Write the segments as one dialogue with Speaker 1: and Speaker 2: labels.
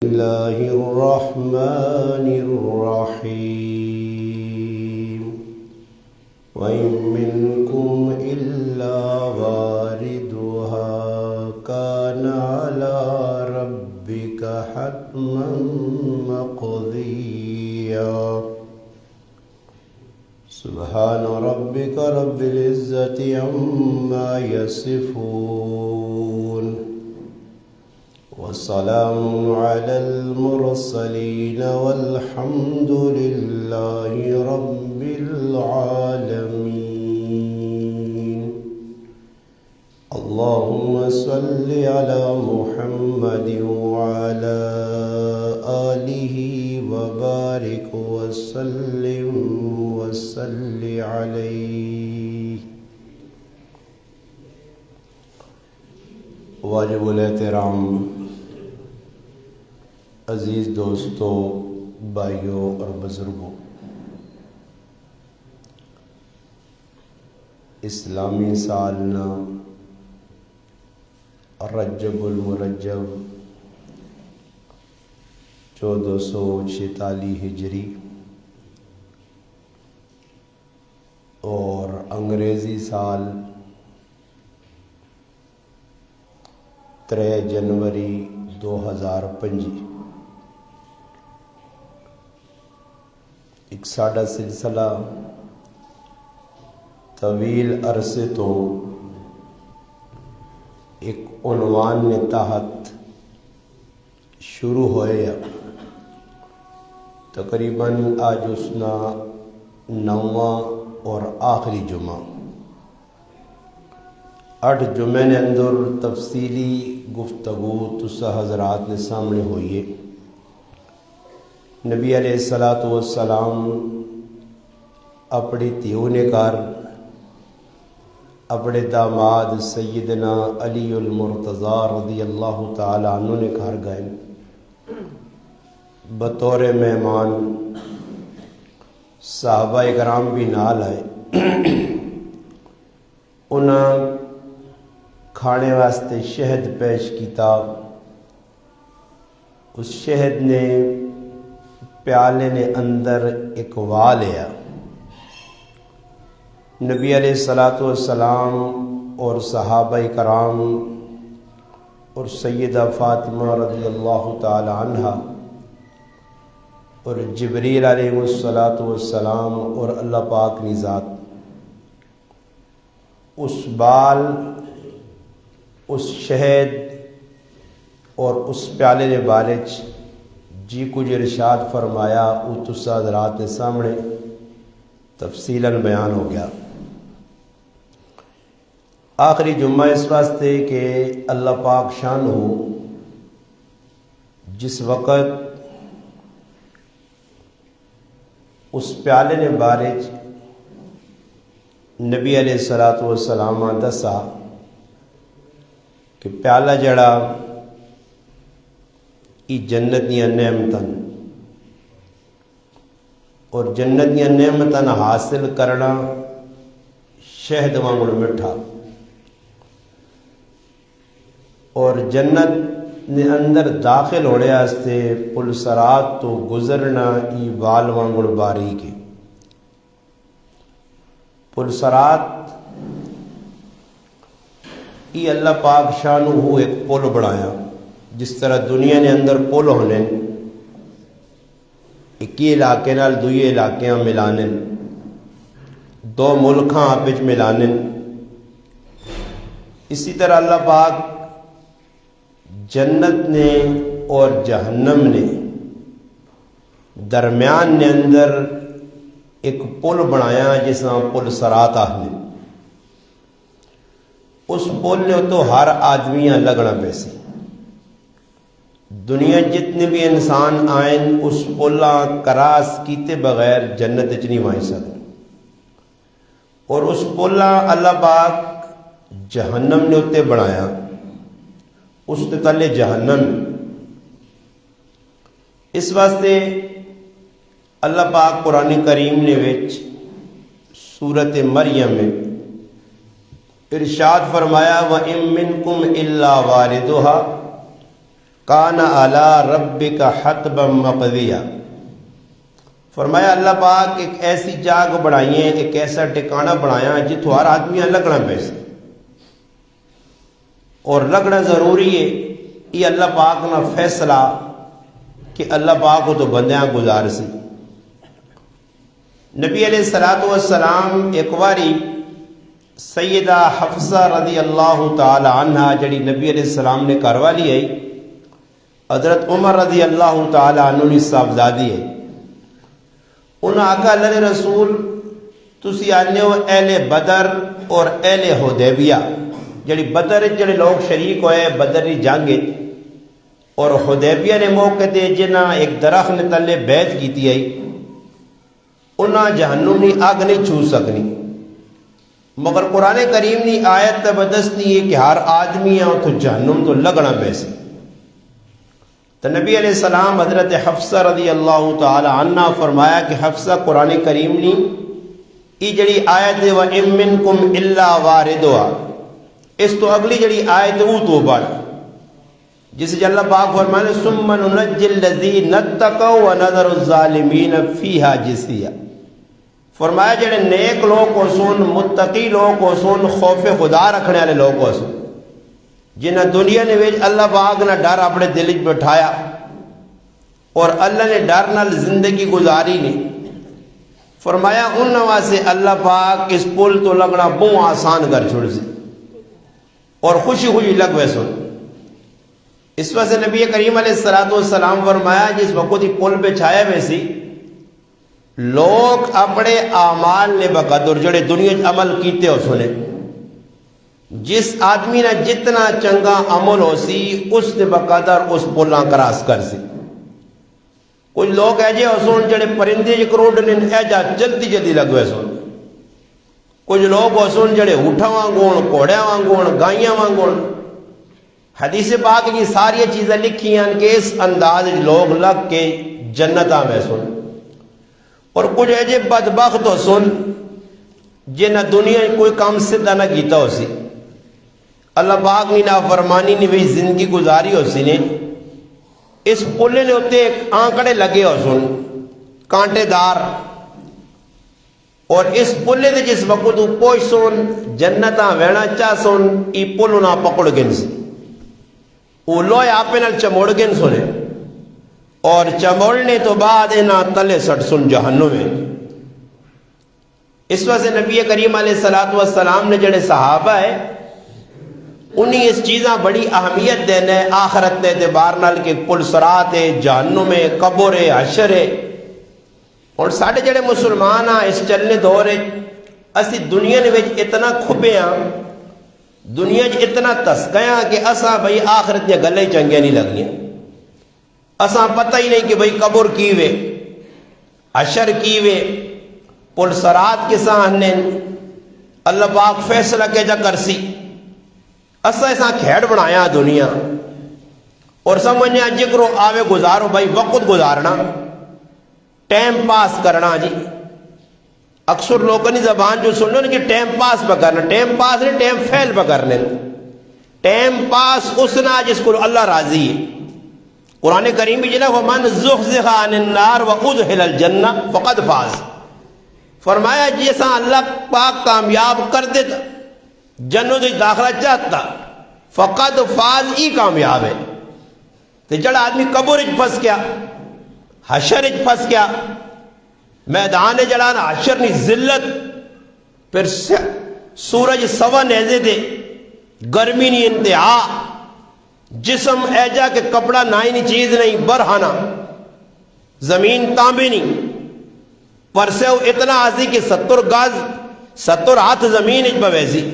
Speaker 1: الله الرحمن الرحيم وإن منكم إلا واردها كان على ربك حتما مقضيا سبحان ربك رب العزة عما يصفون وسلام على المرسلين والحمد لله رب العالمين. اللهم صل على محمد وعلى آله وبارك وسلم وصل عليه. واجب الاحترام عزیز دوستوں، بھائیوں اور بزرگوں، اسلامی سالنا رجب المرجب 1446 ہجری اور انگریزی سال 3 جنوری 2025 ایک ساڈا سلسلہ طویل عرصے تو ایک عنوان نے تحت شروع ہوئے، تقریباً آج اسنا 9واں اور آخری جمعہ. 8 جمعے نے اندر تفصیلی گفتگو تسا حضرات نے سامنے ہوئی ہے. نبی علیہ السلام اپنی تیو نے کار اپنے داماد سیدنا علی المرتضی رضی اللہ تعالی عنہ نے گھر گئے بطور مہمان. صحابہ کرام بھی نال آئے. انہاں کھانے واسطے شہد پیش کیتا. اس شہد نے پیالے نے اندر ایک وا لیا. نبی علیہ السلام اور صحابہ کرام اور سیدہ فاطمہ رضی اللہ تعالی عنہ اور جبریل علیہ السلام اور اللہ پاک کی ذات اس بال، اس شہد اور اس پیالے نے بارچ جی کچھ ارشاد فرمایا وہ تسا حضرات کے سامنے تفصیلاً بیان ہو گیا. آخری جمعہ اس واسطے کہ اللہ پاک شان ہو جس وقت اس پیالے نے بارچ نبی علیہ السلام دسا کہ پیالہ جڑا جنت دیا نعمتاں اور جنت دیا نعمتاں حاصل کرنا شہد وانگڑ مٹھا اور جنت نے اندر داخل ہونے واسطے پلسرات تو گزرنا ای وال وانگڑ باریک ہے. پلسرات ای اللہ پاک شانو ہو ایک پل بڑھایا. جس طرح دنیا نے اندر پل ہونے ایک علاقے نال دوئے علاقیاں ملانے، دو ملکاں آپچ ملانے، اسی طرح اللہ پاک جنت نے اور جہنم نے درمیان نے اندر ایک پل بنایا جس میں پل سرات آہنے. اس پل نے تو ہر آدمیاں لگنا پیسے. دنیا جتنے بھی انسان آئیں اس پلا کراس کیتے بغیر جنت نہیں وائی سکتے. اور اس پلا اللہ پاک جہنم نے اتے بنایا. اس نے تلے جہنم. اس واسطے اللہ پاک قرآن کریم نے وچ سورت مریم میں ارشاد فرمایا وَإِن مِّنكُمْ إِلَّا وَارِدُهَا کان علی ربک حتما مقضیہ، فرمایا اللہ پاک ایک ایسی جاگ بنائی ہے، ایک ایسا ٹھکانہ بنایا جتوں ہر آدمی لگنا پیسے، اور لگنا ضروری ہے۔ یہ اللہ پاک نہ فیصلہ کہ اللہ پاک کو تو بندیاں گزار سی۔ نبی علیہ الصلوۃ والسلام ایک باری سیدہ حفصہ رضی اللہ تعالی عنہ جڑی نبی علیہ السلام نے گھر والی ہے، حضرت عمر رضی اللہ تعالی عنہ کی صاحبزادی ہے، انہوں آقا اللہ رسول تسی آنے ہو اہل بدر اور اہل حدیبیہ، جڑی بدر جڑے لوگ شریک ہوئے بدر کی جنگ اور حدیبیہ نے موقع تے جنہ ایک درخت نے تلے بیعت کیتی ہے، انہاں جہنم کی آگ نہیں چھو سکنی، مگر قرآن کریم کی آیت تبدستی ہے کہ ہر آدمی تو جہنم تو لگنا پیسے۔ تو نبی علیہ السلام حضرت حفصہ رضی اللہ تعالی عنہ فرمایا کہ حفصہ قرآن کریم نے یہ جڑی آیت ہے وَإِن مِّنكُمْ إِلَّا وَارِدُهَا، اس تو اگلی جڑی آیت وہ تو بڑھ جسے اللہ پاک فرمانے ثُمَّ نُنَجِّي الَّذِينَ اتَّقَوْا وَنَذَرُ الظَّالِمِينَ فِيهَا جِثِيًّا، فرمایا جڑے نیک لوگ کو سن، متقی لوگ کو سن، خوف خدا رکھنے والے لوگ کو سن، جنہیں دنیا نے ویج اللہ پاک نے ڈر اپنے دل وچ بٹھایا اور اللہ نے ڈر نال زندگی گزاری نہیں، فرمایا ان واسطے اللہ پاک اس پل تو لگنا بہت آسان کر چھوڑ سی اور خوشی خوشی لگ وے سن۔ اس واسطے نبی کریم علیہ الصلوۃ والسلام فرمایا جس وقت ہی پل پہ چھایا ہوئے سی لوگ اپنے اعمال نے بقدر جڑے دنیا عمل کیتے ہو سنے، جس آدمی نے جتنا چنگا عمل ہو سی اس نے بقدر اس پلاں کراس کر سی۔ کچھ لوگ ایجے ہو سن جڑے پرندے کروڑ نے ایجا جلدی جلدی لگوے سن، کچھ لوگ ہو سن جڑے اونٹاں وانگون، گھوڑیاں وانگون، گائیاں وانگون۔ حدیث پاک کی ساری چیزیں لکھی ہیں کہ اس انداز لوگ لگ کے جنتاں میں سن، اور کچھ ایجے بدبخت ہو سن جنہیں دنیا کوئی کام سدھا نہ کیتا ہو سی، اللہ پاک نے نافرمانی نے بھی زندگی گزاری ہو سی نے، اس پلے نے ہوتے ایک آنکڑے لگے ہو سن کانٹے دار، اور اس پلے دے جس وقت تو پوچھ سن جنتاں وینا چاہ سن ای پلو نہ پکڑ گن سی، وہ لوئے آپے نال چموڑ گن سنے، اور چموڑنے تو بعد انہاں تلے سٹ سن جہنم میں۔ اس وجہ سے نبی کریم علیہ الصلوۃ والسلام نے جڑے صحابہ ہے انہیں اس چیزاں بڑی اہمیت دینے آخرت دے اعتبار نال کہ پل صراط ہے، جہنم ہے، قبر ہے، حشر ہے، اور ساڑھے جڑے مسلمان ہاں اس چلنے دور ہے اسی دنیا نے وچ اتنا کھبے ہاں، دنیا چ اتنا تسکیاں کہ اساں بھئی آخرت دیا گلیں چنگے نہیں لگنیاں، اساں پتہ ہی نہیں کہ بھئی قبر کی وے، حشر کی وے، پل صراط کے سامنے اللہ پاک فیصلہ کے جا کرسی، اساں ایسا کھیڑ بنایا دنیا اور سمجھنے جکرو آوے گزارو بھائی وقت گزارنا، ٹائم پاس کرنا جی۔ اکثر لوگوں نے زبان جو سن لو کہ ٹائم پاس پہ کرنا، ٹائم پاس نہیں ٹائم فیل پہ کرنے، ٹائم پاس اس نہ جس کو اللہ راضی ہے۔ قرآن کریم بھی جنا وَمَنْ زُحْزِحَ عَنِ النَّارِ وَأُدْخِلَ الْجَنَّةَ فَقَدْ فَازَ، فرمایا جیسا اللہ پاک کامیاب کر دیتا جنت داخلہ چاہتا فقد فاز ہی کامیاب ہے۔ تو جڑا آدمی قبر پھنس گیا، حشر پھنس گیا، میدان جڑانا حشر نی ذلت، پھر سورج سوا نیزے دے، گرمی نی انتہا، جسم ایجا کہ کپڑا نائی چیز نہیں برہانا، زمین تانبی نہیں، پرسے اتنا آزی کہ 70 گز 70 ہاتھ زمین اچ بویسی،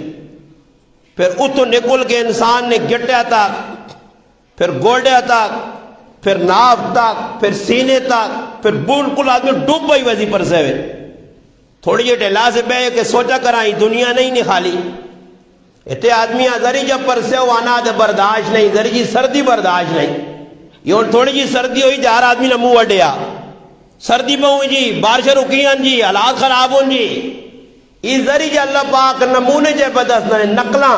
Speaker 1: پھر اتو نکل کے انسان نے گٹیا تک، پھر گوڑیا تک، پھر ناف تک، پھر سینے تک، پھر بالکل آدمی ڈوب گئی ویسی پرسے ہوئے۔ تھوڑی جی ڈھیلا سے بے کہ سوچا کرائیں دنیا نہیں خالی اتنے آدمی ذری جب پرسے ہو آنا دے برداشت نہیں، ذری جی سردی برداشت نہیں، یہ تھوڑی جی سردی ہوئی جار آدمی نے منہ وڈیا، سردی میں ہوئی جی بارش رکیاں جی حالات خراب ہوں جی، یہ ذری جی اللہ پاک نمونے جے بدست نقلاں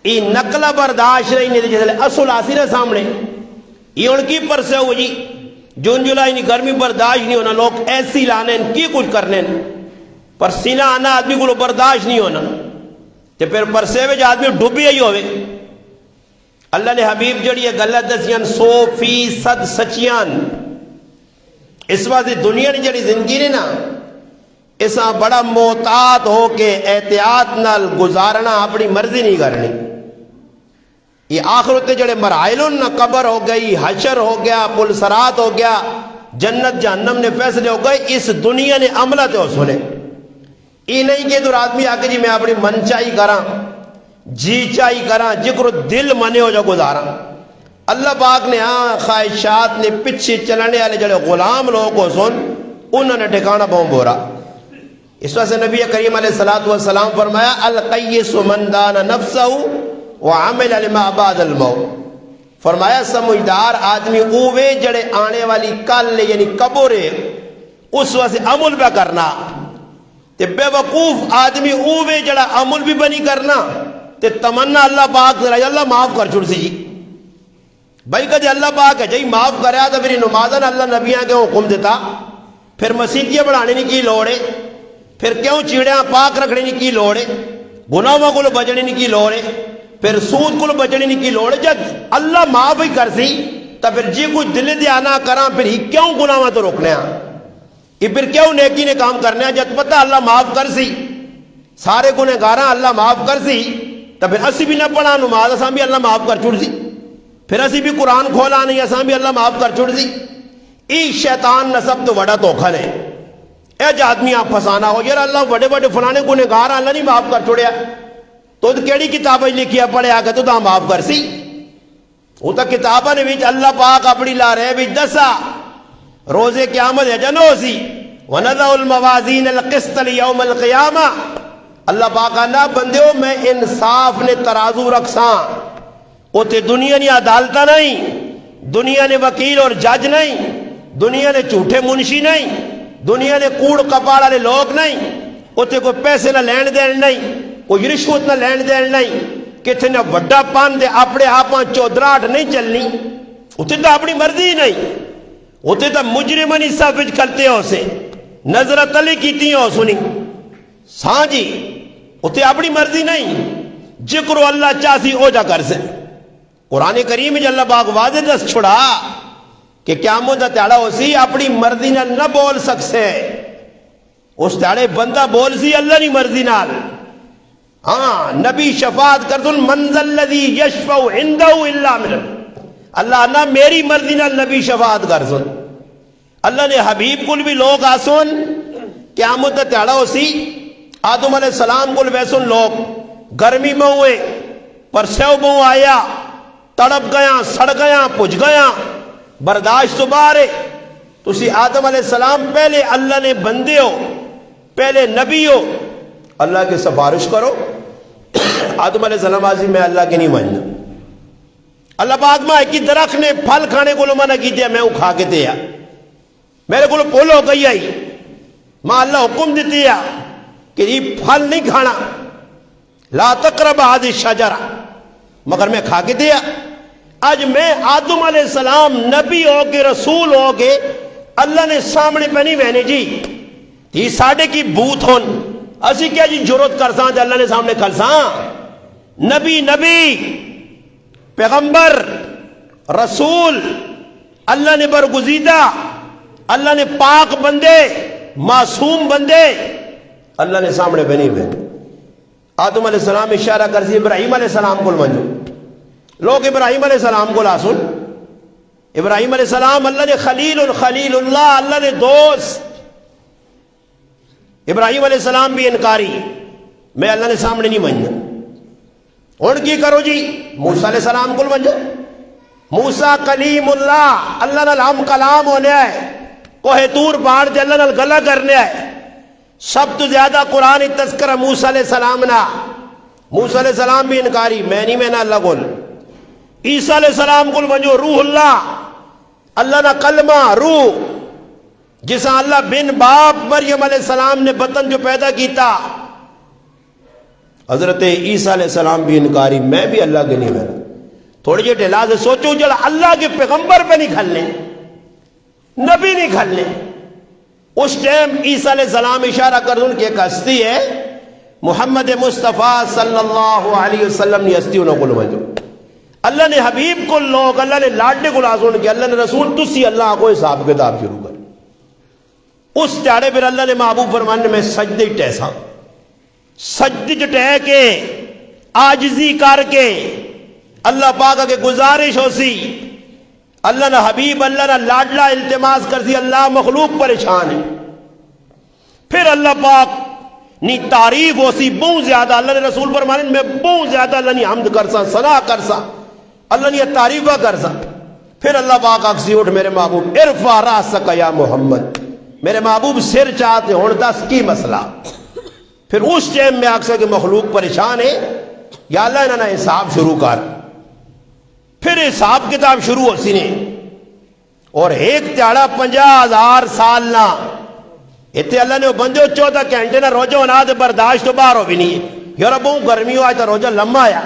Speaker 1: یہ نقل برداشت نہیں جسے اصل آسی نا سامنے یہ ان کی پرسے ہو جی جون جولائی نہیں گرمی برداشت نہیں ہونا لوگ ایسی لانے کی کچھ کرنے پر سینہ آنا آدمی کو برداشت نہیں ہونا تو پھر پرسے میں آدمی ڈوبی ہی ہوئے اللہ نے حبیب جڑی ہے غلط دسیاں 100% سچیاں اس واسطے دنیا نے جڑی زندگی نے نا اساں بڑا محتاط ہو کے احتیاط نال گزارنا اپنی مرضی نہیں کرنی یہ آخرت جڑے مراحل نہ قبر ہو گئی حشر ہو گیا پلسرات ہو گیا جنت جہنم نے فیصلے ہو گئے اس دنیا نے عملہ تے سنے یہ نہیں کہ دور آدمی آ کے جی میں اپنی من چاہی کراں جی چاہی کراں جکر دل منے ہو جا گزارا اللہ پاک نے ہاں خواہشات نے پیچھے چلنے والے جڑے غلام لوگ کو سن انہوں نے ٹھکانا بہت بورا اس وجہ سے نبی کریم علیہ السلام فرمایا القیس من دان نفسہ وعمل لما بعد الموت فرمایا سمجھدار آدمی اوے جڑے آنے والی کل یعنی قبر اس وجہ سے عمل پہ کرنا تے بے وقوف آدمی اوے جڑا عمل بھی بنی کرنا تے تمنا اللہ پاک ذرا اللہ معاف کر چھوڑ سی جی بھائی کہتے اللہ پاک ہے جی معاف کریا تو میری نمازن اللہ نبیاں کے حکم دیتا پھر مسیحیاں بڑھانے کی لوڑ ہے پھر کیوں چیڑیاں پاک رکھنے کی لوڑ ہے گناہوں کو بچنے کی لوڑ ہے پھر سود کو بچنے کی لوڑ ہے جب اللہ معاف ہی کر سی تو پھر جی کچھ دل دیانا کراں پھر ہی کیوں گناہوں تو روکنے ہیں یہ پھر کیوں نیکی نے کام کرنے ہیں جب پتہ اللہ معاف کر سی سارے گنہگاراں اللہ معاف کر سی تو پھر اسی بھی نہ پڑھا نماز اساں بھی اللہ معاف کر چھوڑ سی پھر اسی بھی قرآن کھولا نہیں اساں بھی اللہ معاف کر چھوڑ سی ای شیطان نہ سب تو بڑا دھوکھا ہے اے جو آدمی آپ پھسانا ہو یار اللہ بڑے بڑے فلانے گنہگار اللہ نہیں معاف کر چھوڑیا تو کیڑی کتابیں لکھی پڑھے آ کے تو معاف کر سی وہ تو کتابیں نے بھی اللہ پاک اپنی لا رہے بھی دسا روزے قیامت ہے جنو سی وَنَضَعُ الْمَوَازِينَ الْقِسْطَ لِيَوْمِ الْقِيَامَةِ اللہ پاک آنا بندے ہو میں انصاف نے ترازو رکھساں اوتے دنیا نے عدالتہ نہیں دنیا نے وکیل اور جج نہیں دنیا نے جھوٹے منشی نہیں دنیا نے کوڑ کپاڑ والے لوگ نہیں اوتے کوئی پیسے نہ لین دین نہیں کوئی رشوت نہ لین دین نہیں کتنے نہ وڈا پان دے اپنے آپاں چودراہٹ نہیں چلنی اوتے تو اپنی مرضی نہیں اوتے تو مجرمانی سابج کرتے ہو سے نظر تلی کیتی ہو سنی ساں جی اوتے اپنی مرضی نہیں جکر اللہ چاہسی او جا کر سے قرآن کریم میں اللہ پاک واضح دس چھڑا کہ قیامت دا تیڑا ہو سی اپنی مرضی نہ بول سکسے اس تیڑے بندہ بول سی اللہ نہیں مرضی نال ہاں نبی شفاعت کر دن منزل الذی یشفع عندہ الا من اللہ نہ میری مرضی نال نبی شفاعت کر سن اللہ نے حبیب کل بھی لوگ آسن قیامت دا تیڑا ہو سی آدم علیہ السلام کل ویسن لوگ گرمی میں ہوئے پرسیو میں آیا تڑپ گیا سڑ گیا پج گیا برداشت تو بارے تسی آدم علیہ السلام پہلے اللہ نے بندے ہو پہلے نبی ہو اللہ کے سفارش کرو آدم علیہ السلام آزی میں اللہ کے نہیں ماننا اللہ پاک ماں کی درخت نے پھل کھانے کو منع کی دیا میں کھا کے دیا میرے کو پول ہو گئی آئی ماں اللہ حکم دیتی ہے کہ یہ پھل نہیں کھانا لا تقرب هذه الشجرہ مگر میں کھا کے دیا آج میں آدم علیہ السلام نبی ہو کے رسول ہو کے اللہ نے سامنے پہ نہیں بہنے جی تی ساڑھے کی بوت ہون اسی کیا جی جرت کرساں جو اللہ نے سامنے کھلساں نبی پیغمبر رسول اللہ نے برگزیدہ اللہ نے پاک بندے معصوم بندے اللہ نے سامنے پہ نہیں بہنے آدم علیہ السلام اشارہ کرسی ابراہیم علیہ السلام کو منجو لوگ ابراہیم علیہ السلام کو لاسن ابراہیم علیہ السلام اللہ نے خلیل اللہ اللہ نے دوست ابراہیم علیہ السلام بھی انکاری میں اللہ نے سامنے نہیں منجا اور کی کرو جی موسیٰ علیہ السلام کو منجو موسیٰ کلیم اللہ اللہ نال ہم کلام ہونے آئے کوہ تور پہاڑ تے اللہ نال گلہ کرنے آئے سب تو زیادہ قرآن تذکرہ موسیٰ علیہ السلام نا موسیٰ علیہ السلام بھی انکاری میں نہیں میں نا اللہ کول عیسیٰ علیہ السلام کول منجو روح اللہ نا کلمہ روح جسا اللہ بن باپ مریم علیہ السلام نے بطن جو پیدا کیتا حضرت عیسیٰ علیہ السلام بھی انکاری، میں بھی اللہ کے نہیں میرا. تھوڑی جی ڈھلا سے سوچو جڑا اللہ کے پیغمبر پہ نہیں کھلنے، نبی نہیں کھلنے. اس ٹائم عیسیٰ علیہ السلام اشارہ کر دوں کہ ایک ہستی ہے محمد مصطفیٰ صلی اللہ علیہ وسلم نے ہستی انہوں کو لوجو. اللہ نے حبیب کو لوگ اللہ نے لاڈنے کو لازون کیا، اللہ نے رسول تسی اللہ کو حساب کتاب شروع کر. اس تیارے پھر اللہ نے محبوب فرمانے میں سجدے ٹیسا، سجدے ٹہ کے آجزی کر کے اللہ پاک کے گزارش ہو سی، اللہ نہ حبیب اللہ نہ لاڈلا التماس کر سی، اللہ مخلوق پریشان ہے. پھر اللہ پاک نی تعریف ہو سی بہت زیادہ، اللہ نے رسول فرمانے میں بہت زیادہ اللہ نے حمد کرسا، ثنا کرسا، اللہ نے تعریفہ کرسا. پھر اللہ پاک اکسی اٹھ میرے محبوب ارفع راسک یا محمد، میرے محبوب سر چاہتے ہون دس کی مسئلہ. پھر اس ٹائم میں اکثر کہ مخلوق پریشان ہے، یا اللہ انہوں نے حساب شروع کر. پھر حساب کتاب شروع ہو سی نے، اور ایک تیارہ 50,000 سال نہ اتنے اللہ نے بندے 14 گھنٹے نہ روزہ ہونا دے برداشت تو باہر ہو بھی نہیں ہے. یار بہت گرمی ہو آج تو روزہ لمبا آیا.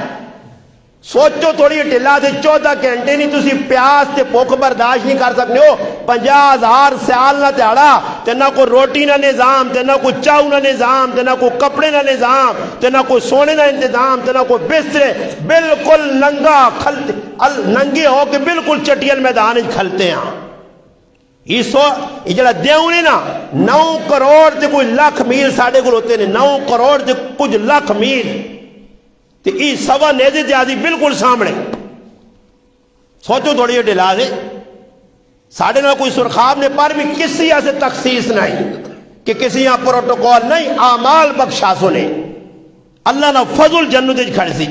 Speaker 1: سوچو تھوڑی ڈھلا دے 14 گھنٹے نہیں تسی پیاس تے بھوک برداشت نہیں کر سکنے ہو. 50,000 سال نہ تیارا تے نہ کوئی روٹی نہ نظام، تے نہ کوئی چاؤ نہ نظام، تے نہ کوئی کپڑے نہ نظام، تے نہ کوئی سونے نہ انتظام، تے نہ کوئی بسترے، بالکل ننگا کھلتے ننگے ہو کے بالکل چٹیل میدان کھلتے ہیں. یہ جڑا دیوں نے نا 9 کروڑ تے کوئی لاکھ میل ساڑھے کو ہوتے ہیں، 9 کروڑ تے کچھ لاکھ میل تے ای سوا نیزے جازی بالکل سامنے. سوچو تھوڑی ڈھلا دے ساڑھے نہ کوئی سرخاب نے پر بھی کسی سے تخصیص نہیں کہ کسی یہاں پروٹوکول نہیں، اعمال بخشاسوں نے اللہ نہ فضل جنت کھڑ سی.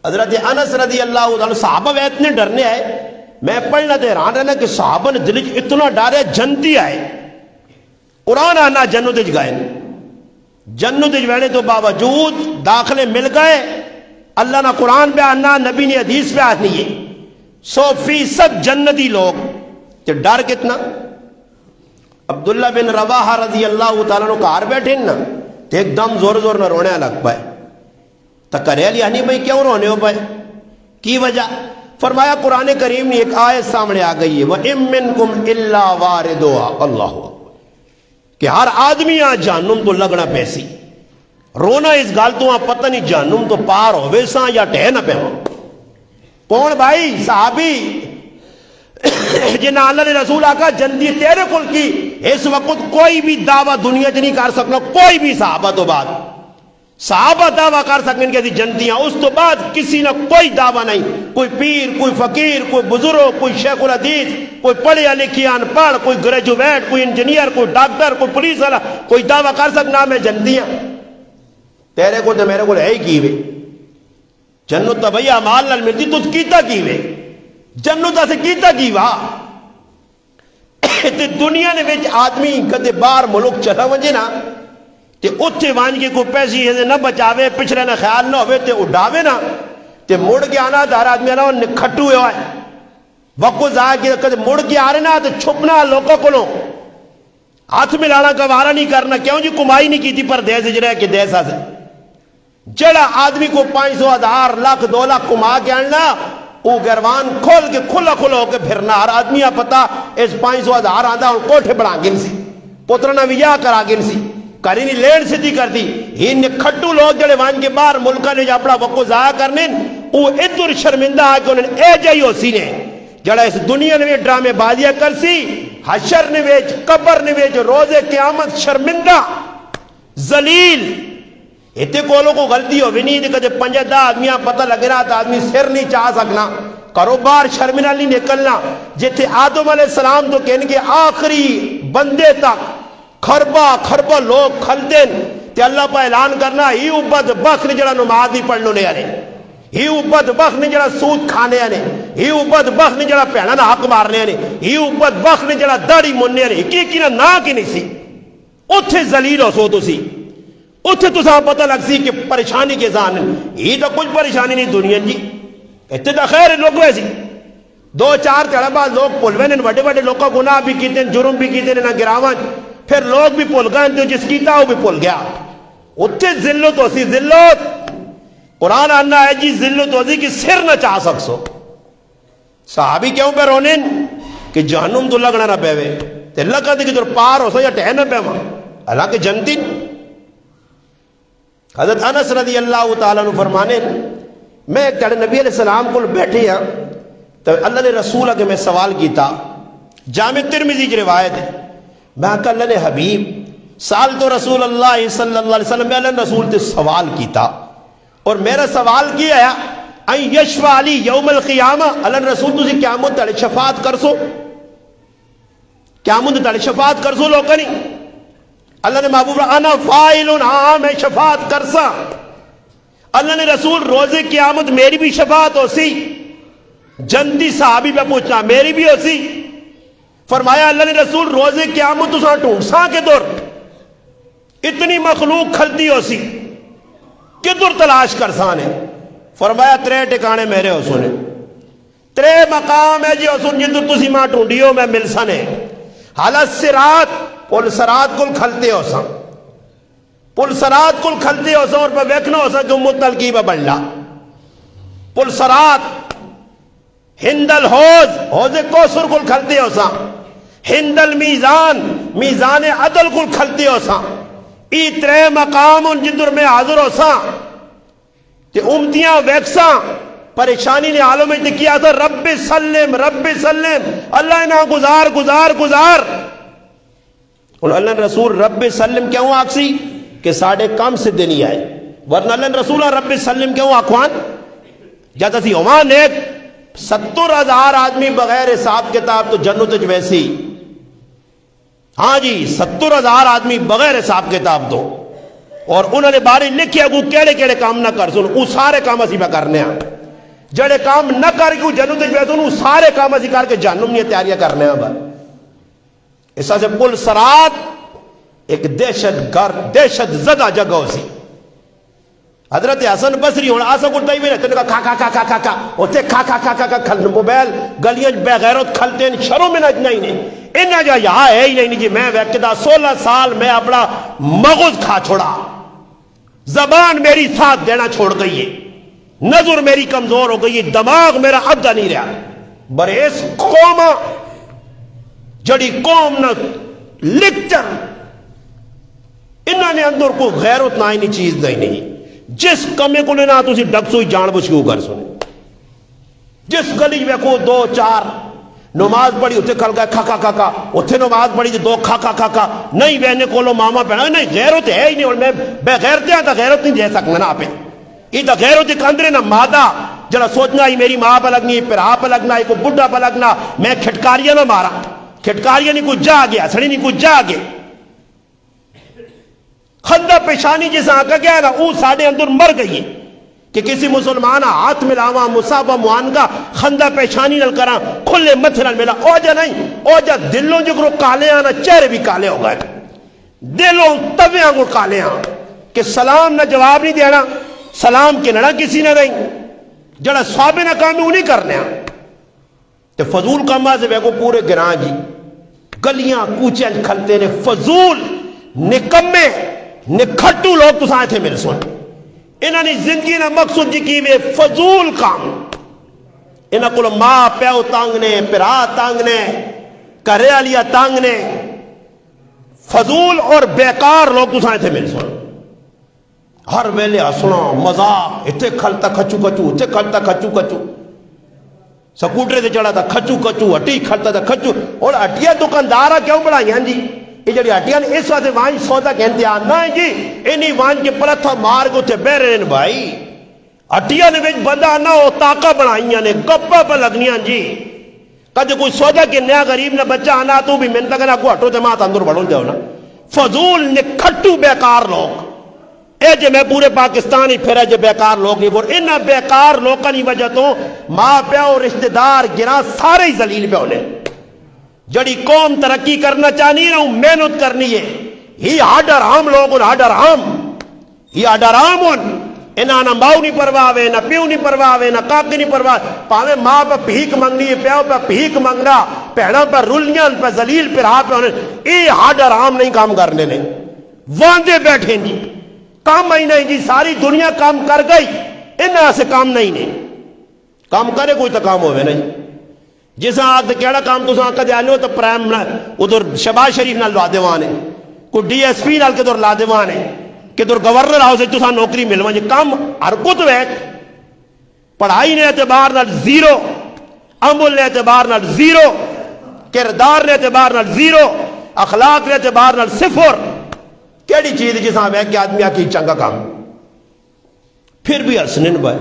Speaker 1: حضرت انس رضی اللہ عنہ صحابہ وہ اتنے ڈرنے آئے، میں پڑھنا دے رہا رہنا کہ صحابہ نے دل اتنا ڈارے جنتی آئے. قرآن آنا جنت گئے، جنت ویڑے تو باوجود داخلے مل گئے. اللہ نہ قرآن پہ آنا، نبی نے حدیث پہ آنی ہے. 100% جنتی لوگ تے ڈر کتنا. عبداللہ بن رواحہ رضی اللہ تعالیٰ نے کار بیٹھے نا تے ایک دم زور زور نہ رونے لگ پائے. تکرے لیا نہیں بھائی کیوں رونے ہو پائے، کی وجہ؟ فرمایا قرآن کریم نے ایک آیت سامنے آ گئی ہے وَإِن مِّنكُمْ إِلَّا وَارِدُهَا، اللہ کہ ہر آدمی آ جہنم تو لگنا پیسی. رونا اس گال تو پتہ نہیں جہنم تو پار ہو ویسا یا ٹہ نہ پہ. کون بھائی؟ صحابی جنہاں اللہ نے رسول آقا جنتی تیرے کل کی اس وقت کوئی بھی دعویٰ دنیا سے نہیں کر سکنا، کوئی بھی صحابہ تو بعد صحابہ دعویٰ کر سکیں کہ جنتیاں، اس تو بعد کسی نہ کوئی دعویٰ نہیں. کوئی پیر، کوئی فقیر، کوئی بزرگ، کوئی شیخ الحدیث، کوئی پڑھے لکھے ان پڑھ، کوئی گریجویٹ، کوئی انجینئر، کوئی ڈاکٹر، کوئی پولیس والا کوئی دعویٰ کر سکنا میں جنتیاں. تیرے کو تو میرے کو ہے ہی کی وے جنت تو بھئی اعمال نال ملتی، تجھ کیتا کی وے جنت سے کیتا کی وا. تے دنیا نے وچ آدمی کدے باہر ملک چلا ونجے نا تے اتھے وانج کے کوئی پیسی ہے نہ بچاوے، پچھلے نہ خیال نہ ہوئے تے اڈاوے نا تے مڑ کے آنا دار آدمی آنا کھٹو ہوئے ہوئے وقت آئے کہ کدے مڑ کے آ رہے نا تے چھپنا لوگوں کو لو ہاتھ میں لانا گوارا نہیں کرنا. کیوں جی کمائی نہیں کی تھی پر دیس جرے کہ دیسا سے جڑا آدمی کو 500 ہزار لاکھ 2 لاکھ کما کے آنا وہ گروان کھول کے کھلا کھلا ہو کے پھرنا. ہر آدمی پتا اس 500 ہزار آدھا اور کوٹھے بڑھا گن سی پترنا ویا کرا گن سی کری نہیں لین سیدھی کر دی. ہی کھٹو لوگ جڑے وان کے باہر ملکہ نے اپنا وقت ضائع کرنے وہ ادھر شرمندہ آ کے انہوں نے اے جائی ہو سی نے جڑا اس دنیا نے ڈرامے بازیاں کر سی حشر نے ویچ قبر نے ویچ روز قیامت شرمندہ ذلیل. اتنے کولوں کو غلطی ہو بھی نہیں کدے 5-10 آدمیاں پتہ لگ رہا تو آدمی سر نہیں چاہ سکنا، کاروبار شرمندہ نہیں نکلنا. جتھے آدم علیہ السلام تو کہنے کے آخری بندے تک خربہ لوگ کھلتے تے اللہ پہ اعلان کرنا ہی عبد بخت نے جڑا نماز نہیں پڑھنے نے آنے، ہی عبد بخت نے جڑا سود کھانے آنے، ہی عبد بخت نے جڑا پہنا نہ حق مارنے آنے، ہی عبد بخت نے جڑا داڑھی مننے آنے. کی نہ کی نہیں سی اتھے ذلیل ہو سو تو سی اتھے تو سا پتہ لگ سی کہ پریشانی کے زان ہی تو کچھ پریشانی نہیں دنیا جی اتنے تو خیر لوگ ویسی 2-4 تڑبا لوگ پلوے نے بڑے بڑے لوگوں کو گناہ بھی کیتے ہیں، جرم بھی کیتے ہیں، نہ گراوان پھر لوگ بھی پل گئے تو جس کیتا وہ بھی پل گیا. اتنے ذلت ہو سی ذلت قرآن آنا ہے جی ذلت ہو سی کہ سر نہ چاہ سکسو صحابی کیوں پہ رونے کہ جہنم تو لگنا نہ پہوے تے لگا دے کہ تو پار ہو سو یا ٹہن نہ پہوا حالانکہ جنتی حضرت انس رضی اللہ تعالیٰ عنہ فرمانے میں ایک تڑے نبی علیہ السلام کو بیٹھے ہیں تو اللہ نے رسول اگر میں سوال کیتا جامع ترمذی کی روایت ہے میں کہا اللہ نے حبیب سال تو رسول اللہ صلی اللہ علیہ وسلم میں اللہ نے رسول تے سوال کیتا اور میرا سوال کیا ہے این یشفع علی یوم القیامہ اللہ نے رسول تجھے قیامت تڑے شفاعت کر سو قیامت تڑے شفاعت کر سو لوگا نہیں اللہ نے محبوب رہا انا فائلن ہاں میں شفاعت کر سا اللہ نے رسول روز قیامت میری بھی شفاعت ہو سی جنتی صحابی پہ پوچھنا میری بھی ہو سی فرمایا اللہ نے رسول روز قیامت تو ڈھونڈ سا کے دور اتنی مخلوق کھلتی ہو سی کدھر تلاش کر سانے فرمایا ترے ٹکانے میرے ہو سنے ترے مقام ہے جی ہو سن جدر تسی ماں ٹھونڈیو میں مل سنے حالت سرات پل سرات کل کھلتے ہو سا پل سرات کل کھلتے ہو سا اور پہ ویکھنا ہو سا کہ امت تلقیبہ بڑھلا پل سرات ہندل حوض کوثر کل کھلتے ہو سا ہندل میزان عدل کل کھلتے ہو سا ای ترے مقام ان جندر میں حاضر ہو سا تے امتیاں ویکسا پریشانی نے عالم میں کیا تھا رب سلم اللہ نہ گزار اور اللہ رسول رب سلم کیوں آکسی کہ ساڑھے کم سے دنی آئے ورنہ اللہ رسول رب سلم کیوں آکوان جاتا سی عمان ایک 70,000 آدمی بغیر حساب کتاب تو جنت ویسی ہاں جی 70,000 آدمی بغیر حساب کتاب دو اور انہوں نے بارے لکھیا کو کیڑے کام نہ کر سن وہ سارے کام اسی پہ کرنے ہیں جڑے کام نہ کر کے جنت ویسے وہ سارے کام اسی کر کے جہنم نے تیاریاں کرنے ہیں بھائی اس سے پل سرات ایک دہشت زدہ جگہ ہو سی حضرت حسن بصری ہونا آسا کرتا ہی بھی رہتے ہیں کھا ہوتے کھا کھل موبائل گلیاں بے غیرت کھلتے ہیں شروع میں نہ نہیں انہا جا یہاں ہے ہی نہیں جی میں ویکدہ 16 سال میں اپنا مغز کھا چھوڑا زبان میری ساتھ دینا چھوڑ گئی ہے نظر میری کمزور ہو گئی ہے دماغ میرا عدہ نہیں رہا برے اس قوم جڑی قوم نہ لکچر انہوں نے اندر کو غیرت نہ آئینی چیز نہیں جس کمے کو لینا تو اسی ڈک سوئی جان بچ کیوں کر سنے جس گلی میں کو 2-4 نماز پڑھی اتھے کھل گئے کھا اتھے نماز پڑھی 2 کھا نہیں بہنے کو لو ماما پہنا نہیں غیرت ہے ہی نہیں اور میں بے غیرتے ہیں تا غیرت نہیں دے سکنا نا پہ یہ تا غیرت ایک اندرے نا مادہ جڑا سوچنا ہی میری ماں پہ لگنی پھر آپ پہ لگنا ہی کوئی بڑھا پہ لگنا میں کھٹکاریاں نہ مارا کھٹکاریاں نہیں کچھ جا گیا سڑی نہیں کچھ جا گیا خندہ پیشانی جیسا آقا گیا ہے نا وہ ساڑھے اندر مر گئی ہے کہ کسی مسلمان ہاتھ ملاوا مصابہ معانگا خندہ پیشانی نل کرا کھلے متھے نل ملا اوجہ نہیں اوجہ دلوں جو کرو کالے آنا چہرے بھی کالے ہو گئے دلوں طبع آنگو کالے آن کہ سلام نہ جواب نہیں دینا سلام کے نڑا کسی نہ رہیں جڑا صحابے نہ کامی انہیں کرنے آن تو فضول کاما سے بے کو پورے گران جی گلیاں کوچیں کھلتے نے فضول نکمے نکھٹو لوگ تو سائے تھے مل سن انہوں نے زندگی نہ مقصود جی کی میں فضول کام انہوں کو ماں پیو تانگنے پرا تانگنے کرے علیا تانگنے فضول اور بیکار لوگ تو سائے تھے مل سن ہر ویلے ہسنا مزاق اتھے کھلتا کھچو اتھے کھلتا کھچو سکوٹرے سے چڑھا تھا کھچو ہٹی کھلتا تھا کھچو اور ہٹیا دکاندارہ کیوں بڑھائی ہیں جی یہ جڑی ہٹیاں اس واسطے وانج سودا کہتے ہیں نہ جی انہی وانج کے پلتھا مار کو تھے بہ رہے ہیں بھائی ہٹیاں نے بندہ نہ ہو طاقہ بڑھائیاں نے گپا پہ لگنیاں جی کدے کوئی سودا کے نیا غریب نہ بچہ آنا تو بھی منتا کہنا کو ہٹو تے مات اندر بڑھوں جاؤ نا فضول نکھٹو بیکار لوگ اے جے میں پورے پاکستان ہی پھرا جے بیکار لوگ نہیں بور انہا بیکار لوگاں نہیں وجہ تو ماں پیو رشتہ دار گراں سارے ہی ذلیل پہ ہونے جڑی قوم ترقی کرنا چاہنی ہے محنت کرنی ہے ہی ہاڈر عام لوگ ان ہاڈر عام ہی ہاڈر عام ان انہاں نہ ماؤ نہیں پرواوے نہ پیو نہیں پرواوے نہ کاکی نہیں پرواوے پاوے ماں پہ بھیک منگنی ہے پیو پہ بھیک منگنا پہنا پہ رلیاں پہ ذلیل پہ رہا پہ ہونے یہ ہاڈر عام نہیں کام کرنے نے واندے بیٹھیں جی کام ہی نہیں جی، ساری دنیا کام کر گئی، انہاں سے کام نہیں نے، کام کرے کوئی تو کام ہوئے نہیں. جس آگ کیڑا کام تو آنکھ دیا لو تو پرائم ادھر شہباز شریف نال لا دیوانے، کوئی ڈی ایس پی نال کدھر لا دیوانے، کدھر گورنر ہاؤس تو نوکری ملوا جی. کام ہر کچھ ویک، پڑھائی نے اعتبار نال زیرو، عمل نے اعتبار نال زیرو، کردار نے اعتبار نال زیرو، اخلاق نے اعتبار نال صفر. کیڑی چیز جس ویک کے آدمی آکی چنگا کام، پھر بھی ہسنے بھائی،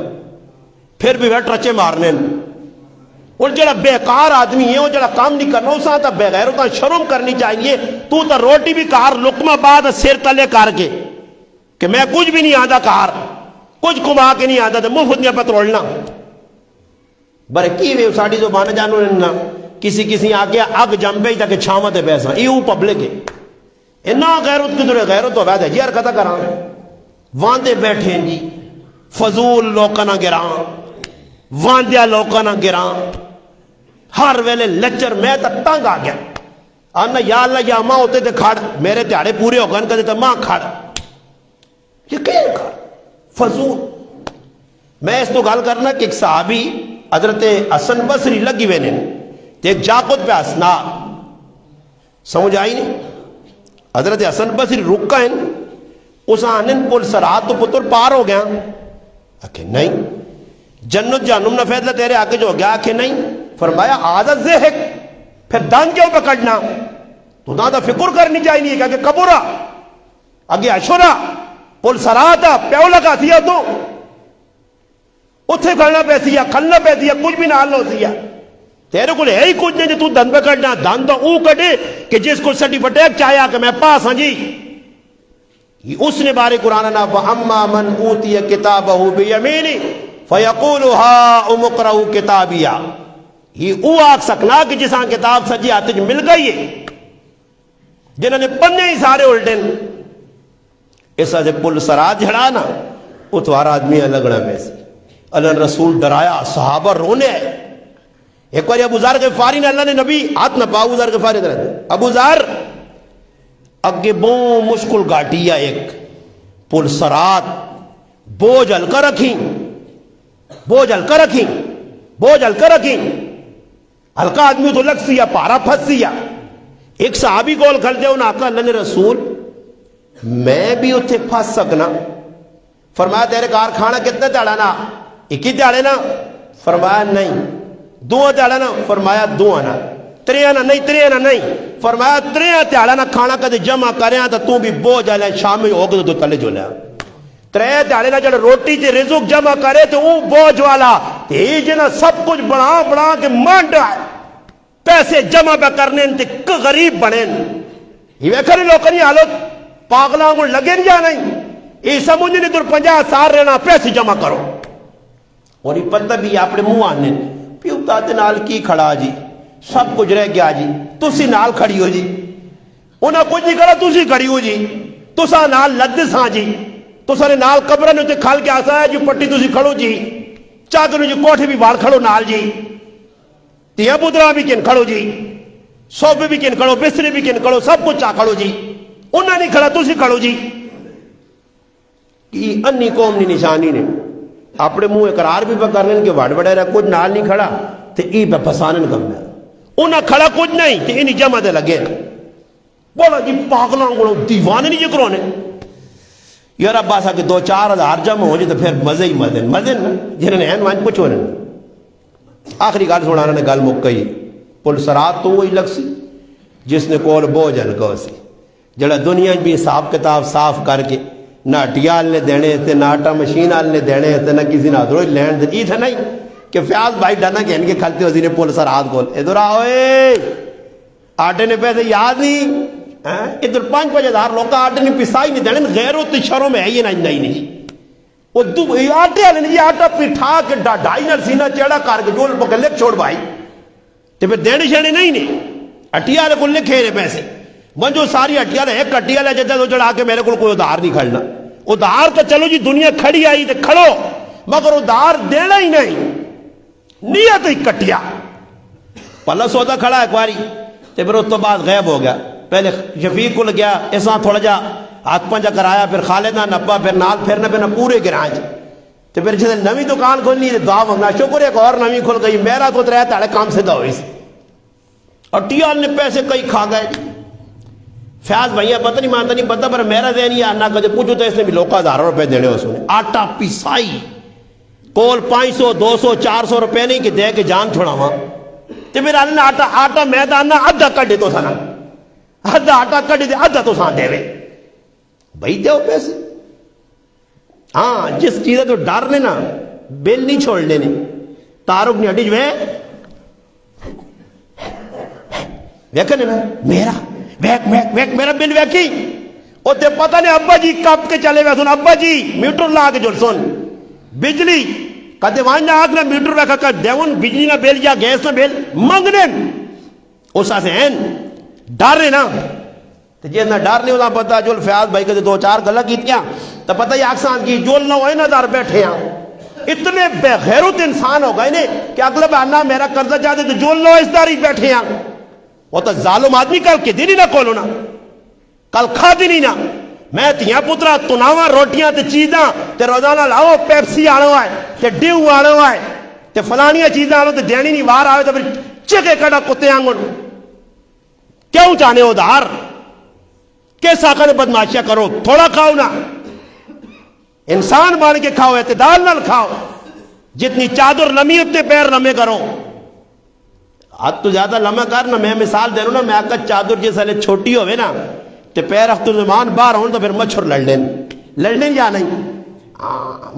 Speaker 1: پھر بھی وہ ٹرچے مارنے. اور جڑا بیکار آدمی ہے وہ جڑا کام نہیں کرنا اس تا بغیر ہوتا شرم کرنی چاہیے. تو تا روٹی بھی کار لقمہ بعد سر تلے کر کے کہ میں کچھ بھی نہیں آتا کار، کچھ کما کے نہیں آتا تو مفت نہیں پترولنا. برے کی وے ساڑی زبان جانو نا کسی آگے اگ جم پئی تاکہ چھاواں تے پیسہ ایو پبلک ہے. اینا غیرت کدھر غیرت ہو ویسے جی حرکتہ کراں واندے بیٹھے جی، فضول لوکاں نہ گراں، واندیا لوکاں نہ گراں، ہر ویلے لچر. میں تا تنگ آ گیا آنا یا اللہ یا ماں ہوتے تے کھڑ میرے تیاڑے پورے ہو گئے کدے تے ماں کھڑ، یہ کیا کھڑ فضول. میں اس تو گل کرنا کہ ایک صحابی حضرت حسن بصری لگی ہوئے نے تے ایک جاکت پہ ہسنا، سمجھ آئی نہیں. حضرت حسن بصری رکا ہیں اس آنن پل سرات تو پتر پار ہو گیا. آکھے نہیں. جنت جہنم نہ فیصلہ تیرے آگے جو ہو گیا؟ آکھے نہیں. فرمایا عادت ذہک، پھر دان کیوں پکڑنا؟ تو دادا فکر کرنی چاہیے کہ کبورا اگے اشورا پل سراتا پیو لگا دیا تو اتھے کھڑنا پیسی یا کھلنا پیسی یا کچھ بھی نال ہو سیا. تیرے کو ہے ہی کچھ نہیں جو تو دن پکڑنا. دن تو او کٹے کہ جس کو سرٹیفکیٹ چاہیا کہ میں پاس ہاں جی. اس نے بارے قرآن نا فَأَمَّا مَنْ أُوتِيَ كِتَابَهُ بِيَمِينِهِ فَيَقُولُ هَا اُمُقْرَؤُ كِتَابِيَا. یہ او آگ سکنا کہ جساں کتاب سجی آتے جو مل گئی ہے جنہوں نے پنے ہی سارے الٹن. اس سے پل سرات جھڑانا اتوار آدمی لگنا پیسے. اللہ رسول ڈرایا، صحابہ رونے آئے. ایک بار ابو ذر غفاری نے اللہ نے نبی ہاتھ نہ پاؤ ذر غفاری نے ابو ذر اگے بو مشکل گاٹیا ایک پل سرات بوجھ ہلکا رکھیں، بوجھ ہلکا رکھیں، بوجھ ہلکا رکھیں. ہلکا آدمی تو لگ سیا پارا پھس سیا. ایک صحابی کول کھل دے انہاں آقا اللہ نے رسول میں بھی اتھے پھس سکنا. فرمایا تیرے کار کھانا کتنے دیڑا نا؟ ایک ہی دیڑے نا؟ فرمایا نہیں. دو دیڑا نا؟ فرمایا دو نا. تریانا نہیں، تریانا نہیں. فرمایا تریاں دیڑا نا کھانا کدے جمع کریا تو بھی بوجھ آلے شامی ہو گئے تو تلے جو لیا. ترے دیڑے نا جڑا روٹی تے رزق جمع کرے تو وہ بوجھ والا تے جنا سب کچھ بڑھا بڑھا کے مانڈا ہے پیسے جمع پہ کرنے تے غریب بنے. یہ ویکھنے لوگوں کی حالت پاگلاں کو لگے نہیں یا نہیں. یہ سمجھ نہیں تو 50 سال رہنا پیسے جمع کرو. اور یہ پتہ بھی اپنے منہ آنے پیو دادے نال کی کھڑا جی سب کچھ رہ گیا جی تسی نال کھڑی ہو جی. انہاں کچھ نہیں کرا تسی کھڑی ہو جی. تسا نال لد ساں جی. تسا نے نال قبرہ نے کھال کے آسا ہے جو پٹی تسی کھڑو جی. چاکر جو کوٹھے بھی بار کھڑو نال جی. تیاں پترہ بھی کن کھڑو جی. صوبے بھی کن کھڑو، بسترے بھی کن کھڑو، سب کچھ چاہ کھڑو جی. انہاں نہیں کھڑا تسی کھڑو جی. یہ انی قوم نہیں نشانی نے اپنے منہ اقرار بھی پہ کرنے کہ وڑ وڑے رہا کچھ نال نہیں کھڑا تو ای پہ پسانے کم ہے. انہاں کھڑا کچھ نہیں تو انہی جمع دے لگے بولا جی پاگلاں گوڑا دیوانے نہیں جکرونے. یار اب باسا کہ 2-4 ہزار جمع ہو جائے تو پھر مزے ہی مزے مزے جنہوں نے این وانج پوچھو رہے. آخری گال سوڑانا نے گال مکئی پل سرات تو وہی لگ سی جس نے کول بوجھ ہلکا سی جڑا دنیا بھی حساب کتاب صاف کر کے نہ ہٹیال نے دینے تھے نہ آٹا مشین آل نے دینے تھے نہ کسی نہ دروئی لینڈ دے تھا نہیں کہ فیاض بھائی ڈانا کہ ان کے کھلتے ہو زینے پول سرات کول ادھر آئے آٹے نے پیسے یاد نہیں ادھر 5-5 ہزار لوگا آٹے نے پیسائی نہیں دینے غیرت شہروں میں ہے یہ نہیں وہ آٹے آلے نہیں آٹا پیٹھا کے ڈائنر سینہ چیڑا کار کے جول پکر لکھ چھوڑ بھائی تو پھر دینے شہنے نہیں اٹیا لے کو لکھے رہے پیسے منجو ساری اٹیا لے ایک اٹیا لے جدہ تو جڑا کے میرے کو کوئی ادھار نہیں کھڑنا. ادھار تو چلو جی دنیا کھڑی آئی تو کھڑو مگر ادھار دینا ہی نہیں نیت ہی کٹیا. پہلا سودا کھڑا ایک باری تو پھر اس تو بعد غیب ہو گیا. پہلے شفیق کو گیا ایسا تھوڑا جا ہاتھ پنجا کرایا پھر خالدہ نبا پھر نال پھرنا پھر پورے گراج تو پھر جیسے نوی دکان کھولنی دعا منگنا شکر ایک اور نوی کھل گئی میرا تو رہا تاڑے کام سے ہوئی سی اور ٹیال نے پیسے کئی کھا گئے فیاض بھائیہ پتہ نہیں مانتا نہیں پتہ پر میرا ذہن یہ آنا کدے پوچھو تو اس نے بھی لوکا 1000 روپے دینے ہو سنے آٹا پیسائی کول 500 200 400 روپے نہیں کہ دے کے جان چھوڑا ہوا تو پھر آنے آٹا میدان ادھا کٹے تو سانا ادھا آٹا کٹے دے ادھا تو سان دے وے بھائی دے ہو پیسے ہاں جس چیزیں تو ڈر نے نا بل نہیں چھوڑنے نے تارک نہیں ہٹی جو ہے ویکھنے نا میرا ویک میرا بل ویکی او تے پتہ نہیں ابا جی کب کے چلے وے سن ابا جی میٹر لا کے جڑ سن بجلی کہتے وہاں نہ آگ نہ میٹر ویکھا کر دیون بجلی نہ بل یا گیس نہ بل منگنے اس سے ہیں ڈر ہے نا تو جس نہ ڈر نہیں ہوتا پتہ جو فیاض بھائی کے 2-4 گلہ کیتیاں تو پتہ یہ آکسان کی جو نہ ہوئے نہ دار بیٹھے ہیں اتنے بے غیرت انسان ہو گئے کہ اگلا بہانا میرا قرضہ چاہتے تو جو نہ اس داری بیٹھے ہیں وہ تو ظالم آدمی کل کے دن ہی نہ کھولو نا کل کھا دی نہیں نا میں تیاں پترا تناواں روٹیاں تے چیزاں تے روزانہ لاؤ پیپسی آنو آئے تے ڈیو آنو آئے تے فلانیاں چیزیں آنو تے دینی نہیں وار آئے تو پھر چکے کڑا کتے آنگن کیوں چاہنے ہو دار کس آقا نے بدماشیاں کرو تھوڑا کھاؤ نا انسان بان کے کھاؤ اعتدال نہ کھاؤ جتنی چادر لمی اتنے پیر لمے کرو حد تو زیادہ لمحہ کرنا میں مثال دے رہا ہوں نا میں آقا چادر جیسا لے چھوٹی ہوئے نا تے پیر اختر زمان باہر ہوں تو پھر مچھر لڑنے یا نہیں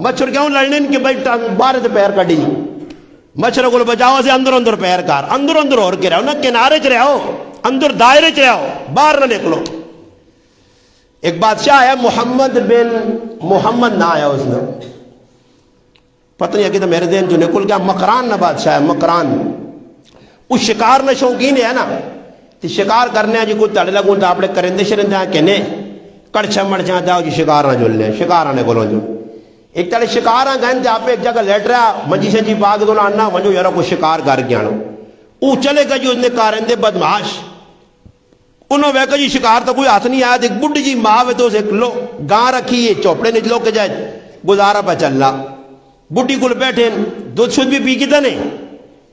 Speaker 1: مچھر کیوں لڑنے کہ بھائی باہر تے پیر کڑی نہیں مچھر کو بچاؤ سے اندر پیر کار اندر اور کے رہو نا کنارے چ رہو اندر دائرے چ رہو باہر نہ نکلو ایک بادشاہ ہے محمد بن محمد نہ آیا اس نے پتہ نہیں ہے کہ تو میرے ذہن جو نکل گیا مکران نہ بادشاہ ہے مکران اس شکار نہ شوقین ہے نا تو شکار کرنے ہیں جی کوئی تڑ لگوں تو اپنے کرندے شرندے ہیں کہنے کڑچھا مڑچا جاؤ جی شکار نہ جلنے شکار آنے کو جو ایک تڑے شکار آن گئے تھے آپ ایک جگہ لیٹ رہا منجی سے جی باغ دو آنا منجو یارا کوئی شکار کر گیا نو او چلے گا جی اس نے کارندے بدماش انہوں نے کہا جی شکار تو کوئی ہاتھ نہیں آیا ایک بڈھی جی ماں تو اسے لو گاں رکھی ہے چوپڑے نچلو کے جائے گزارا پہ چل رہا بڈھی کو بیٹھے دودھ شدھ بھی پی کی تھا نہیں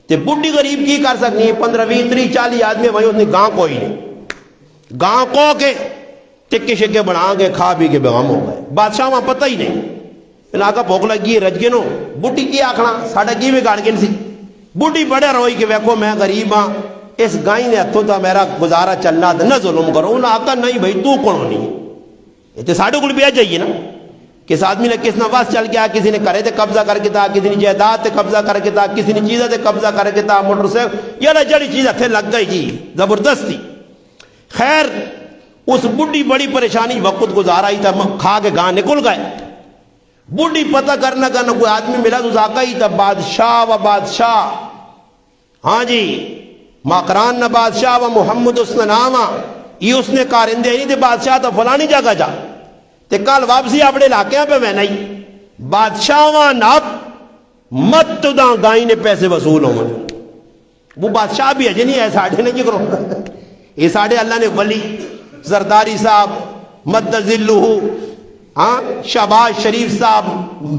Speaker 1: تے بڈھی غریب کی کر سکنی ہے 15 20 30 40 آدمی وہیں اس نے گاں کوئی نہیں گاں کو کے ٹکے شکے بنا کے کھا پی کے بیغم ہو گئے بادشاہ وہاں پتہ ہی نہیں انہاں کا بھوک لگی ہے رج گئے نو بڈھی کی آکھنا ساڑھا کی میں گاڑ گن سی بڈھی بڑے روئی کہ ویکھو میں غریب ہاں اس گائیں نے ہتھوں تا میرا گزارا چلنا نہ ظلم کرو انہاں آقا نہیں بھائی تو کون نہیں یہ تو ساڑھے کل بھی آ جائیے نا کس آدمی نے کس نواز چل گیا کسی نے کرے تے قبضہ کر کے تا کسی نے جائیداد تے قبضہ کر کے تا کسی نے چیزیں تے قبضہ کر کے تا موٹر سے یہ جڑی چیز ہتھے لگ گئی جی زبردستی خیر اس بڈھی بڑی پریشانی وقت گزارا ہی تھا کھا کے گاں نکل گئے بڈھی پتہ کرنا کوئی آدمی ملا تو آقا ہی تھا بادشاہ و بادشاہ ہاں جی ماکران نہ بادشاہ و محمد اس نے ناما یہ اس نے کارندے نہیں تھے بادشاہ تھا فلانی جگہ جا تے کل واپسی اپنے علاقے پہ میں نہیں بادشاہ وہاں ناپ مت تو دا گائیں نے پیسے وصول ہوں وہ بادشاہ بھی اجے نہیں ہے ساڑھے نہیں کرو یہ ساڑھے اللہ نے ولی زرداری صاحب مدذلہ ہاں شہباز شریف صاحب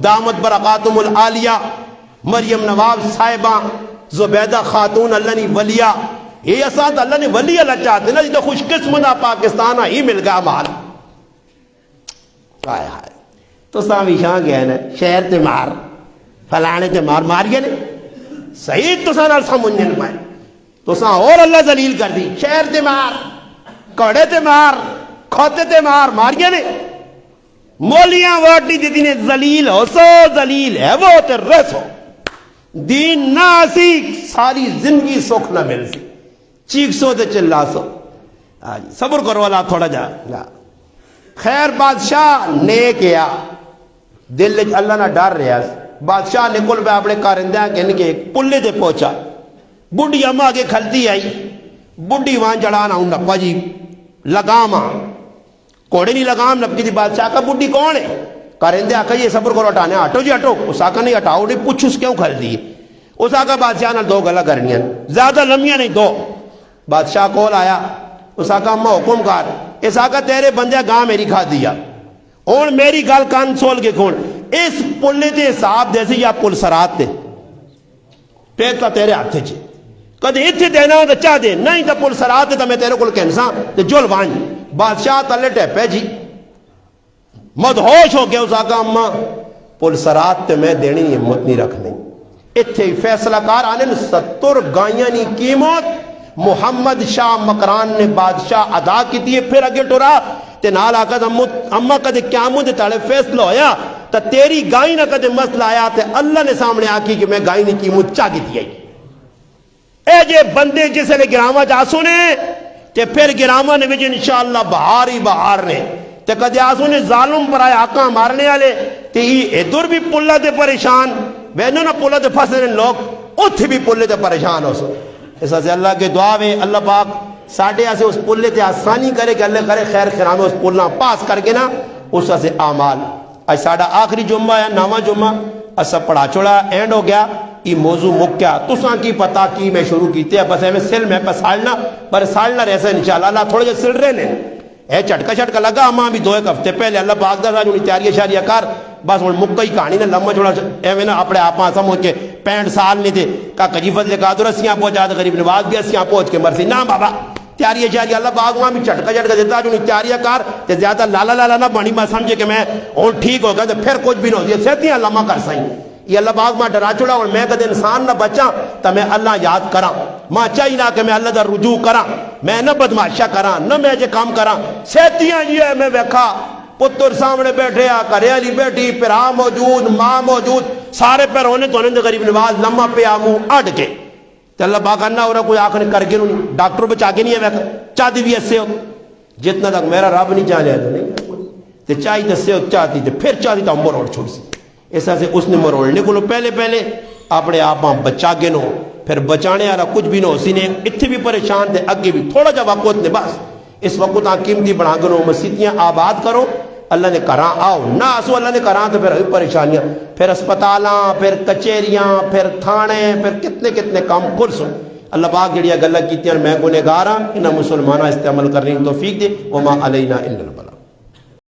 Speaker 1: دامت برکاتہم العالیہ مریم نواب صاحبہ زبیدہ خاتون اللہ نے ولیہ یہ اسات اللہ نے ولی اللہ چاہتے نا جیتا خوش قسمتہ پاکستانہ ہی مل گیا مال آئے آئے تو سامی شاہ گئے نا شہر تے مار فلانے تے مار گئے نا صحیح تو ساں نال سمجھن پائے تو ساں اور اللہ ذلیل کر دی شہر تے مار کڑے تے مار کھوتے تے مار گئے نا مولیاں ووٹی دیتی نے ذلیل ہو سو ذلیل ہے وہ تے رس ہو دین نہ سی ساری زندگی سکھ نہ مل سی چیک سو تے چلا سو صبر کرو اللہ تھوڑا جا خیر بادشاہ نے کیا دل اللہ نہ ڈر رہا بادشاہ نکل پہ اپنے کارندیاں کہنے کے پلے تے پہنچا بڈھی اما آگے کھلتی آئی بڈھی وہاں جڑانا ہوں نپا جی لگام کوڑے نہیں لگام نپکی تھی بادشاہ کا بڈھی کون ہے کارندے آقا یہ صبر کرو ہٹانے ہٹو جی ہٹو اس آقا نہیں ہٹاؤ نہیں پوچھ اس کیوں کھل دی اس آقا بادشاہ نے 2 گلا کرنی ہیں زیادہ لمحیاں نہیں 2 بادشاہ کول آیا اس آقا اما حکم کر اس آقا تیرے بندے گاں میری کھا دیا ہوں میری گل کان سول کے کھون اس پلے تے حساب دے سی یا پل سرات تے پیتا تیرے ہاتھ چ کدے اتنے دینا تو چاہ دے نہیں تو پل سرات تے تو میں تیرے کول کہنساں تے جل وان بادشاہ تلے ٹیپے جی مدہوش ہو گیا اس آقا اماں پل سرات تے میں دینی ہمت نہیں رکھنی اتھے فیصلہ کار آنے 70 گائیاں نی قیمت محمد شاہ مکران نے بادشاہ ادا کی دیئے پھر اگے ٹورا تے نال آقا اماں کدے قیامت دے تاڑے فیصلہ ہویا تا تیری گائیں نہ کدے مسئلہ آیا تے اللہ نے سامنے آکی کہ میں گائیں نی قیمت چاہ گی تھی اے جے بندے جسے لے گرامہ جاسو نے تے پھر گرامہ نے وچ انشاءاللہ بہار ہی بہار نے تے کدے آسو نے ظالم پر آئے آقا مارنے والے تے ہی ادھر بھی پلہ تے پریشان وینو نہ پلہ تے پھسنے لوگ اتھ بھی پلے تے پریشان ہو سو اس سے اللہ کے دعا میں اللہ پاک ساڑھے ایسے اس پلے تے آسانی کرے کہ اللہ کرے خیر خیرامے اس پلنا پاس کر کے نا اس سے آمال آج ساڑھا آخری جمعہ ہے نامہ جمعہ اسا پڑھا چھوڑا اینڈ ہو گیا یہ موضوع مک گیا تو ساں کی پتا کی میں شروع کیتے ہیں بس ہمیں سل میں پر سالنا رہے سے انشاءاللہ اللہ تھوڑے جے سل رہے ہیں اے چٹکا لگا ہماں بھی 2 ہفتے پہلے اللہ پاک دا جو تیاری شاریہ کار بس وہ مکہ ہی کہانی نے لمحہ چھوڑا ایویں نا اپنے آپ سمجھ کے 65 سال نہیں تھے کا کجیفت لے قادر اسیاں پہنچا دے غریب نواز بھی اسیاں پہنچ کے مرسی نا بابا تیاری شاریہ اللہ پاک وہاں بھی چٹکا دیتا جو تیاری کار تے زیادہ لالا نہ بانی میں سمجھے کہ میں اور ٹھیک ہو گیا تو پھر کچھ بھی نہ ہو یہ سہتیاں لمحہ کر سائیں یہ اللہ پاک ماں ڈرا چھوڑا اور میں کدے انسان نہ بچا تو میں اللہ یاد کراں ماں چاہی نہ کہ میں اللہ دا رجوع کراں میں نہ بدماشا کراں نہ میں جے کام کراں سہتیاں یہ میں ویکھا پتر سامنے بیٹھے کرے علی بیٹھی پرا موجود ماں موجود سارے پہ رونے تو انہیں غریب نواز لمحہ پہ آمو اڑ کے تو اللہ پاک انہا ہو رہا کوئی آخر کر کے نہیں ڈاکٹر پہ چاہ کے نہیں ہے ویکھا چاہتی بھی ایسے ہو جتنا تک میرا رب نہیں چاہ لیا تو نہیں تو چاہی تو سے ہو چاہتی تو پھر چاہتی تو ہم روڑ چھوڑ سی ایسا سے اس نے مروڑنے کو پہلے اپنے آپ بچا کے نو پھر بچانے والا کچھ بھی نہ ہو سی نے اتنے بھی پریشان تھے اگے بھی تھوڑا جا وقت نے بس اس وقت آپ قیمتی بنا کرو مسیتیاں آباد کرو اللہ نے کراں آؤ نہ آسو اللہ نے کراں تو پھر پریشانیاں پھر اسپتالاں پھر کچہریاں پھر تھانے پھر کتنے کام کر سو اللہ پاک جڑیاں گلہ کیتیاں میں گنہگار ہاں انہاں مسلمانہ استعمال کرنے کی توفیق دے وما علینا الا البلاغ